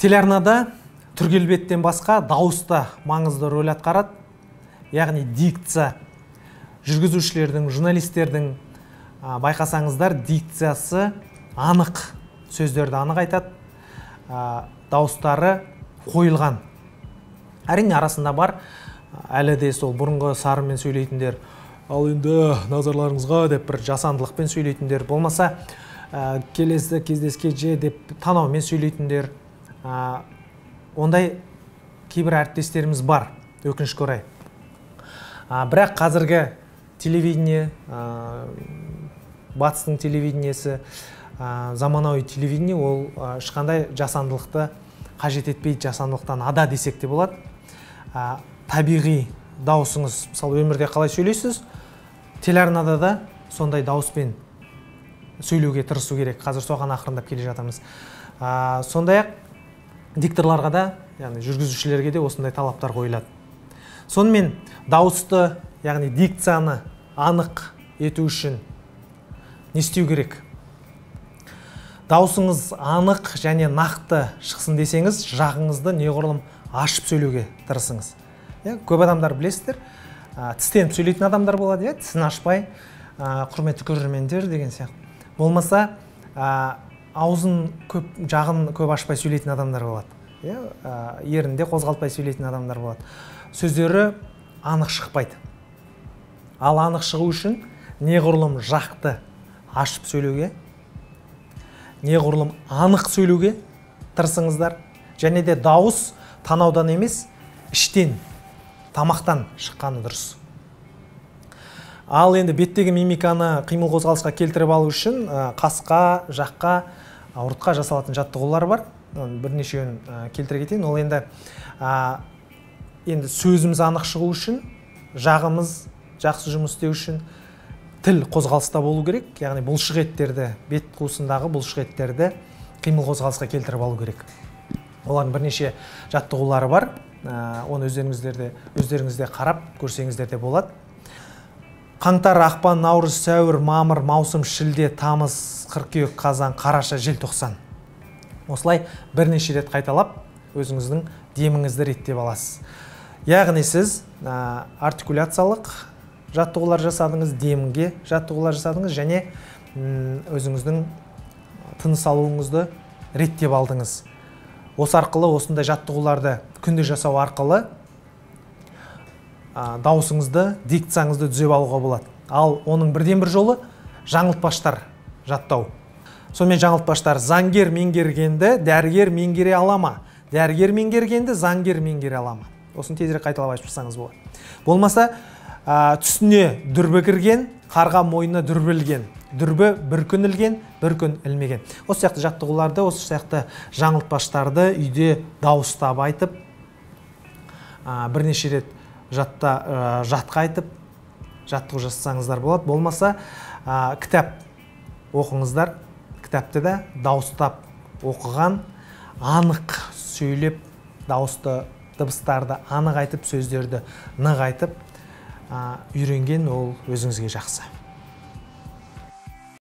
Телеарнада түркелбеттен басқа дауыста маңызды рөл атқарады. Яғни дикция. Жүргізушілердің, журналистердің байқасаңыздар, дикциясы анық, сөздерді анық айтады, дауыстары қойылған. Әрине арасында бар, әлі де сол бұрынғы сарынмен сөйлейтіндер, ал енді назарларыңызға деп бір жасандылықпен сөйлейтіндер, болмаса келесі кездескенше деп танаумен сөйлейтіндер, ондай кейбір әріптестеріміз бар, өкінішке орай. Бірақ қазіргі телевидение, батыстың телевидениесі, заманауи телевидение, ол ешқандай жасандылықты қажет етпейді, жасандылықтан ада десек те болады. Табиғи дауысыңыз, мысалы өмірде қалай сөйлейсіз, телеарнада да сондай дауыспен сөйлеуге тырысу керек. Қазір соған ақырындап келе жатырмыз. Сондай-ақ дикторларға да, яғни жүргізушілерге де осындай талаптар қойылады. Сонымен дауысты, яғни дикцияны анық ету үшін не істеу керек? Дауысыңыз анық және нақты шықсын десеңіз, жағыңызды неғұрлым ашып сөйлеуге тырысыңыз. Көп адамдар білесіздер, тістеніп сөйлейтін адамдар болады, тісін ашпай, құрметті көрермендер деген сияқты. Болмаса, аузын жағын көп ашпай сөйлейтін адамдар болады. Ерінде қозғалтпай сөйлейтін адамдар болады. Сөздері анық шықпайды. Ал анық шығу үшін неғұрлым жақты ашып сөйлеуге, неғұрлым анық сөйлеуге тырысыңыздар. Және де дауыс танаудан емес, іштен, тамақтан шыққаны дұрыс. Ал енді беттегі мимиканы қимыл қозғалысқа келтіріп алу үшін қасқа, жаққа, ұртқа жасалатын жаттығулар бар. Бірнешеуін келтіре кетейін. Ол енді сөзіміз анық шығу үшін, жағымыз жақсы жұмыс істеу үшін тіл қозғалыста болу керек. Яғни бұлшық еттерді, бет қуысындағы бұлшық еттерді қимыл қозғалысқа келтіріп алу керек. Олардың бірнеше жаттығулары бар. Оны өздеріңізде қарап көрсеңіздер де болады. Қаңтар, ақпан, наурыз, сәуір, мамыр, маусым, шілде, тамыз, қыркүйек, қазан, қараша, желтоқсан. Осылай бірнеше рет қайталап, өзіңіздің деміңізді реттеп аласыз. Яғни сіз артикуляциялық жаттығулар жасадыңыз, демге жаттығулар жасадыңыз және өзіңіздің тыныс алуыңызды реттеп алдыңыз. Осы арқылы, осындай жаттығуларды күнде жасау арқылы дауысыңызды, дикцияңызды түзеп алуға болады. Ал оның бірден бір жолы жаңылтпаштар жаттау. Сонымен жаңылтпаштар: заңгер меңгергенді дәрігер меңгере ала ма? Дәрігер меңгергенді заңгер меңгере ала ма? Осыны тезірек қайталап айтып тұрсаңыз болады. Болмаса, түсіне дүрбі кірген, қарға мойнына дүрбі ілген. Дүрбі бір күн ілген, бір күн ілмеген. Осы сияқты жаттығуларды, осы сияқты жаңылтпаштарды үйде дауыстап айтып, бірнеше рет жатқа айтып, жаттығу жасасаңыздар болады. Болмаса, кітап оқыңыздар. Кітапты да дауыстап оқыған, анық сөйлеп, дауысты дыбыстарды анық айтып, сөздерді нық айтып, үйренген ол өзіңізге жақсы.